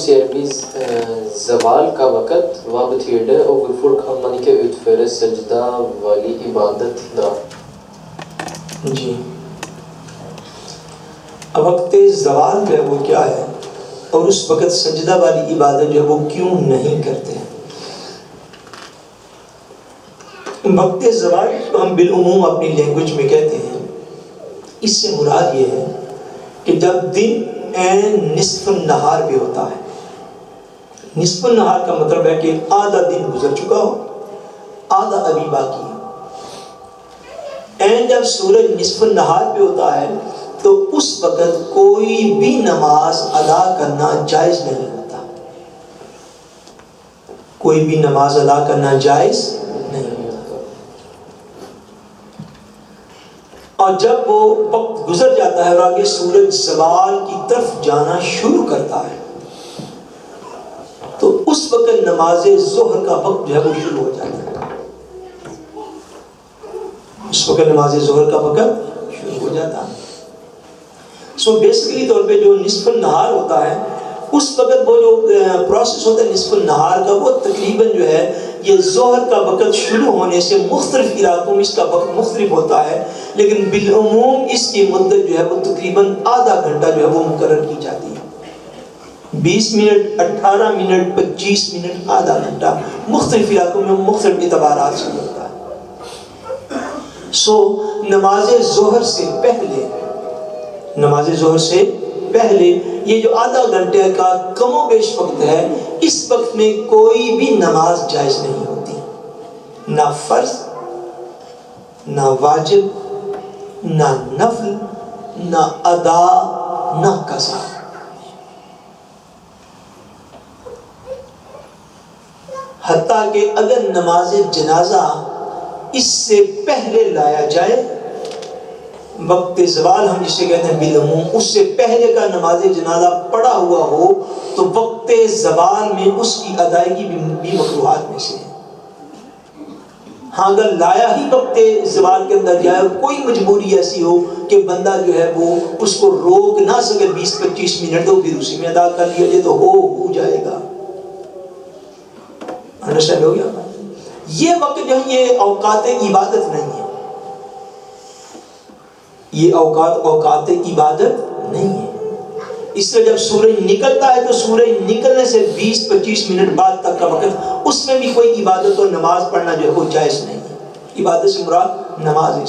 sier zawal ka vakat, hva betyr det, og hvorfor kan man ikke utføre sajda wali ibadat da? جی وقت زوال جو ہے وہ کیا ہے اور اس وقت سجدہ والی عبادت جو ہے وہ کیوں نہیں کرتے ہیں؟ وقت زوال کو ہم بالعموم اپنی لینگویج میں کہتے ہیں، اس سے مراد یہ ہے کہ جب دن عین نصف النہار پہ ہوتا ہے. نصف النہار کا مطلب ہے کہ آدھا دن گزر چکا ہو، آدھا ابھی باقی ہے. عین جب سورج نصف النہار پہ ہوتا ہے تو اس وقت کوئی بھی نماز ادا کرنا جائز نہیں ہوتا. کوئی بھی نماز ادا کرنا جائز نہیں ہوتا. اور جب وہ وقت گزر جاتا ہے اور آگے سورج زوال کی طرف جانا شروع کرتا ہے تو اس وقت نماز ظہر کا وقت جو ہے وہ شروع ہو جاتا ہے. اس وقت نماز ظہر کا وقت شروع ہو جاتا ہے. سو بیسیکلی طور پہ جو نصف النہار ہوتا ہے اس وقت وہ جو پروسیس ہوتا ہے نصف النہار کا، وہ تقریباً جو ہے یہ ظہر کا وقت شروع ہونے سے مختلف علاقوں میں اس کا وقت مختلف ہوتا ہے، لیکن بالعموم اس کی مدت جو ہے وہ تقریباً آدھا گھنٹہ جو ہے وہ مقرر کی جاتی ہے. 20 منٹ، 18 منٹ، 25 منٹ، آدھا گھنٹہ مختلف علاقوں میں مختلف اعتبارات سے ہوتا ہے. سو نماز ظہر سے پہلے یہ جو آدھا گھنٹے کا کم و بیش وقت ہے، اس وقت میں کوئی بھی نماز جائز نہیں ہوتی. نہ فرض، نہ واجب، نہ نفل، نہ ادا، نہ قضا. حتیٰ کہ اگر نماز جنازہ اس سے پہلے لایا جائے، وقت زوال ہم جسے کہتے ہیں بالعموم، اس سے پہلے کا نماز جنازہ پڑا ہوا ہو تو وقت زوال میں اس کی ادائیگی بھی مکروہات میں سے ہے. ہاں اگر لایا ہی وقت زوال کے اندر جائے اور کوئی مجبوری ایسی ہو کہ بندہ جو ہے وہ اس کو روک نہ سکے 20-25 منٹ، تو پھر اسی میں ادا کر لیا جائے تو ہو جائے گا. انڈرسٹینڈ ہو گیا؟ یہ وقت جو ہے یہ اوقات عبادت نہیں ہے. یہ اوقات عبادت نہیں ہے. اس لیے جب سورج نکلتا ہے تو سورج نکلنے سے 20-25 منٹ بعد تک کا وقت، اس میں بھی کوئی عبادت اور نماز پڑھنا جو ہے وہ جائز نہیں ہے. عبادت سے مراد نماز ہے.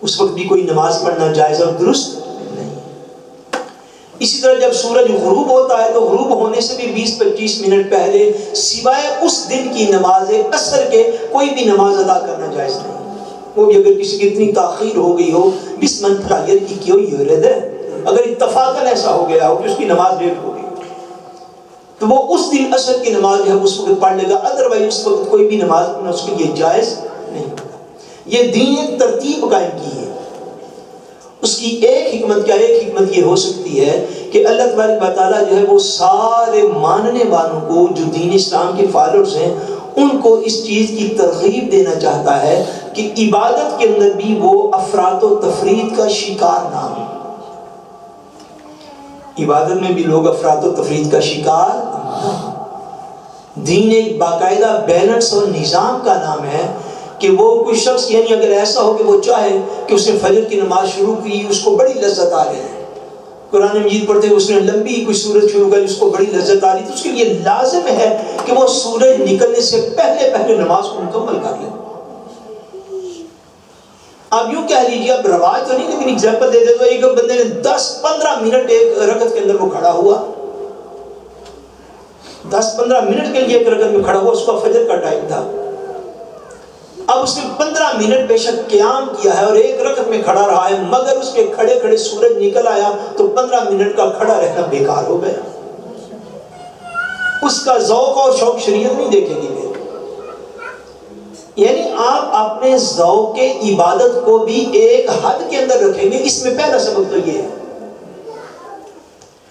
اس وقت بھی کوئی نماز پڑھنا جائز اور درست نہیں. اسی طرح جب سورج غروب ہوتا ہے تو غروب ہونے سے بھی 20-25 منٹ پہلے سوائے اس دن کی نماز عصر کے کوئی بھی نماز ادا کرنا جائز نہیں. وہ بھی اگر کسی کی اتنی تاخیر ہو گئی ہو، بس من فلایر کی کیوں یورد ہے، اگر اتفاقاً ایسا ہو گیا ہو کہ اس کی نماز لیٹ ہو گئی تو وہ اس دن عصر کی نماز جو ہے اس وقت پڑھ لے گا. ادروائز اس وقت کوئی بھی نماز پڑھنا اس کے لیے جائز نہیں ہوتا. یہ دین ایک ترتیب قائم کی ہے. اس کی ایک حکمت یہ ہو سکتی ہے کہ اللہ تبارک و تعالیٰ جو ہے وہ سارے ماننے والوں کو جو دین اسلام کے فالوورز ہیں ان کو اس چیز کی ترغیب دینا چاہتا ہے کہ عبادت کے اندر بھی وہ افراط و تفرید کا شکار نہ ہو. عبادت میں بھی لوگ افراط و تفرید کا شکار نہ ہو. دین ایک باقاعدہ بیلنس اور نظام کا نام ہے کہ وہ کوئی شخص یعنی اگر ایسا ہو کہ وہ چاہے کہ اس نے فجر کی نماز شروع کی، اس کو بڑی لذت آ رہی ہے، قرآن مجید پڑھتے اس نے لمبی کوئی سورت شروع کری، اس کو بڑی لذت آ رہی، تو اس کے لیے لازم ہے کہ وہ سورج نکلنے سے پہلے نماز کو مکمل کر لے. اب یوں کہہ لیجیے، اب رواج تو نہیں لیکن ایگزامپل دے دے تو ایک بندے نے 10-15 منٹ ایک رکعت کے اندر وہ کھڑا ہوا، 10-15 منٹ کے لیے ایک رکعت میں کھڑا ہوا، اس کا فجر کا ٹائم تھا. اب اس نے 15 منٹ بے شک قیام کیا ہے اور ایک رکعت میں کھڑا رہا ہے، مگر اس کے کھڑے کھڑے سورج نکل آیا تو 15 منٹ کا کھڑا رہنا بیکار ہو گیا. اس کا ذوق اور شوق شریعت نہیں دیکھے گی. یعنی آپ اپنے ذوق عبادت کو بھی ایک حد کے اندر رکھیں گے. اس میں پہلا سبب تو یہ ہے،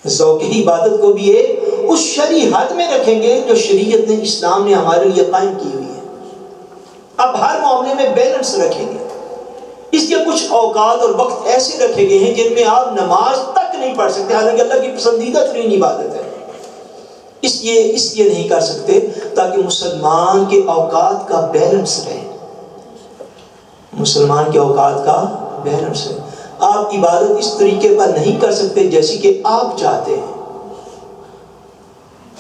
ذوق عبادت کو بھی ایک اس شرعی حد میں رکھیں گے جو شریعت نے، اسلام نے ہمارے لیے قائم کی ہوئی ہے. اب ہر معاملے میں بیلنس رکھیں گے. اس کے کچھ اوقات اور وقت ایسے رکھے گئے ہیں جن میں آپ نماز تک نہیں پڑھ سکتے، حالانکہ اللہ کی پسندیدہ ترین عبادت ہے. اس لیے نہیں کر سکتے تاکہ مسلمان کے اوقات کا بیلنس رہے، مسلمان کے اوقات کا بیلنس رہے۔ آپ عبادت اس طریقے پر نہیں کر سکتے جیسی کہ آپ چاہتے ہیں۔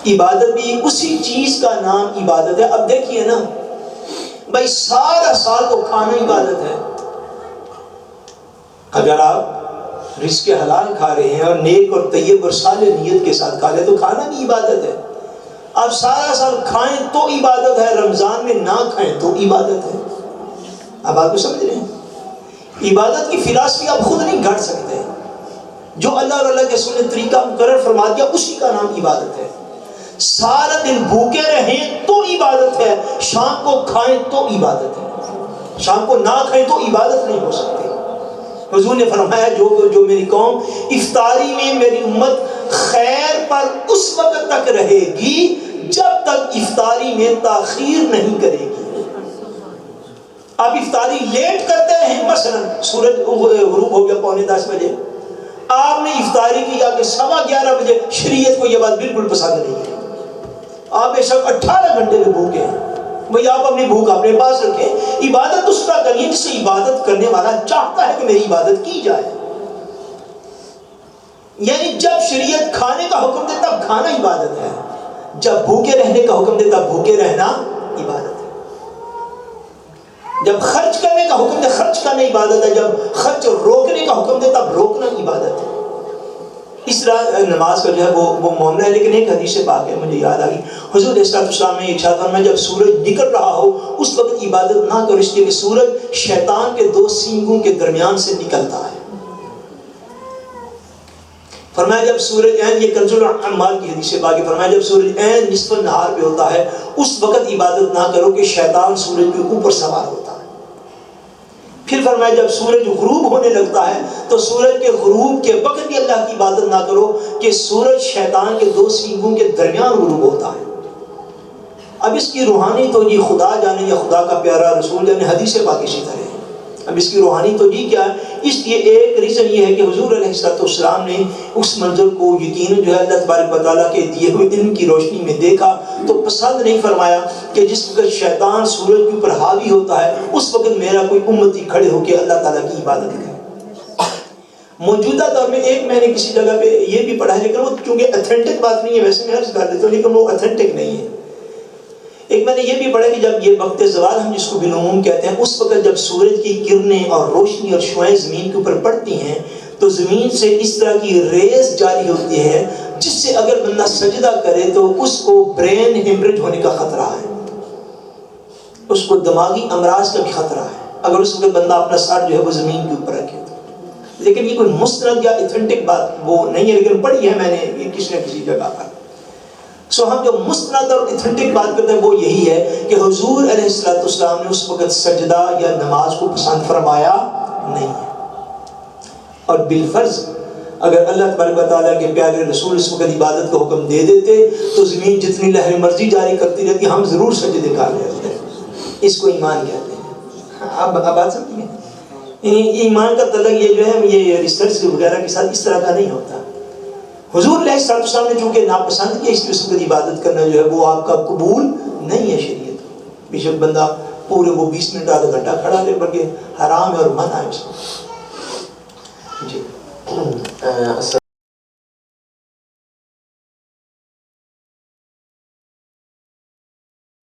عبادت بھی اسی چیز کا نام عبادت ہے۔ اب دیکھیے نا بھائی، سارا سال تو کھانا عبادت ہے۔ اگر آپ رزق حلال کھا رہے ہیں اور نیک اور طیب اور صالح نیت کے ساتھ کھا رہے ہیں تو کھانا بھی عبادت ہے۔ آپ سارا سال کھائیں تو عبادت ہے، رمضان میں نہ کھائیں تو عبادت ہے۔ اب آپ کو سمجھ رہے ہیں؟ عبادت کی فلسفی آپ خود نہیں گھڑ سکتے، جو اللہ اور اللہ کے رسول نے طریقہ مقرر فرما دیا اسی کا نام عبادت ہے۔ سارا دن بھوکے رہیں تو عبادت ہے، شام کو کھائیں تو عبادت ہے، شام کو نہ کھائیں تو عبادت نہیں ہو سکتی۔ حضور نے فرمایا جو میری قوم افطاری میں میری امت خیر پر اس وقت تک رہے گی جب تک افطاری میں تاخیر نہیں کرے گی۔ آپ افطاری لیٹ کرتے ہیں، مثلا سورج غروب ہو گیا 9:45 بجے، آپ نے افطاری کی جا کے 11:15 بجے، شریعت کو یہ بات بالکل پسند نہیں ہے۔ آپ بے شک 18 گھنٹے میں بھوکے ہیں، بھئی آپ اپنی بھوک اپنے پاس رکھیں، عبادت اس طرح کریے جس سے عبادت کرنے والا چاہتا ہے کہ میری عبادت کی جائے۔ یعنی جب شریعت کھانے کا حکم دے تب کھانا عبادت ہے، جب بھوکے رہنے کا حکم دے تب بھوکے رہنا عبادت ہے، جب خرچ کرنے کا حکم دے خرچ کرنا عبادت ہے، جب خرچ روکنے کا حکم دے تب روکنا عبادت ہے۔ اس طرح نماز کا جو ہے وہ معاملہ ہے۔ لیکن ایک حدیث پاک ہے مجھے یاد آ گئی، حضور علیہ السلام نے ارشاد فرمایا جب سورج نکل رہا ہو اس وقت عبادت نہ کرو، اس لیے کہ سورج شیطان کے 2 سینگوں کے درمیان سے نکلتا ہے۔ فرمایا جب سورج عین، یہ کنز الاعمال کی حدیث پاک ہے، فرمایا جب سورج عین نصف النہار پہ ہوتا ہے اس وقت عبادت نہ کرو کہ شیطان سورج کے اوپر سوار ہوتا ہے۔ پھر فرمایا جب سورج غروب ہونے لگتا ہے تو سورج کے غروب کے وقت بھی اللہ کی عبادت نہ کرو کہ سورج شیطان کے 2 سینگوں کے درمیان غروب ہوتا ہے۔ اب اس کی روحانی توجیہ خدا جانے، یا خدا کا پیارا رسول جانے، حدیث پاک اسی طرح ہے۔ اب اس کی روحانی توجیہ کیا ہے؟ اس لیے ایک ریزن یہ ہے کہ حضور علیہ السلام نے اس منظر کو یقیناً جو ہے اللہ تبارک و تعالیٰ کے دیے ہوئے علم کی روشنی میں دیکھا تو پسند نہیں فرمایا کہ جس وقت شیطان سورج کے اوپر حاوی ہوتا ہے اس وقت میرا کوئی امتی کھڑے ہو کے اللہ تعالیٰ کی عبادت کرے۔ موجودہ دور میں ایک میں نے کسی جگہ پہ یہ بھی پڑھا ہے، لیکن وہ چونکہ اتھینٹک بات نہیں ہے، ویسے میں عرض کر دیتا ہوں لیکن وہ اتھینٹک نہیں ہے۔ ایک میں نے یہ بھی پڑھا کہ جب یہ وقت زوال ہم جس کو بالعموم کہتے ہیں، اس وقت جب سورج کی کرنیں اور روشنی اور شعاعیں زمین کے اوپر پڑتی ہیں تو زمین سے اس طرح کی ریز جاری ہوتی ہے جس سے اگر بندہ سجدہ کرے تو اس کو برین ہیمریج ہونے کا خطرہ ہے، اس کو دماغی امراض کا بھی خطرہ ہے اگر اس وقت بندہ اپنا سر جو ہے وہ زمین کے اوپر رکھے تو۔ لیکن یہ کوئی مستند یا ایتھنٹک بات وہ نہیں ہے، لیکن پڑھی ہے میں نے یہ کسی نہ کسی جگہ پر۔ سو ہم جو مستند اور ایتھنٹک بات کرتے ہیں وہ یہی ہے کہ حضور علیہ السلام نے اس وقت سجدہ یا نماز کو پسند فرمایا نہیں ہے۔ اور بالفرض اگر اللہ تبارک و تعالیٰ کے پیارے رسول اس وقت عبادت کا حکم دے دیتے تو زمین جتنی لہر مرضی جاری کرتی رہتی، ہم ضرور سجدے کر لیتے۔ اس کو ایمان کہتے ہیں۔ آپ بات سمجھیں، ایمان کا تعلق یہ جو ہے یہ ریسرچ وغیرہ کے ساتھ اس طرح کا نہیں ہوتا۔ حضور علیہ السلام نے چونکہ ناپسند کیا اس لیے اس وقت عبادت کرنا جو ہے وہ آپ کا قبول نہیں ہے شریعت۔ بے شک بندہ پورے وہ 20 منٹ آدھا گھنٹہ کھڑا رہے بلکہ حرام ہے اور منع ہے اس کو۔ جی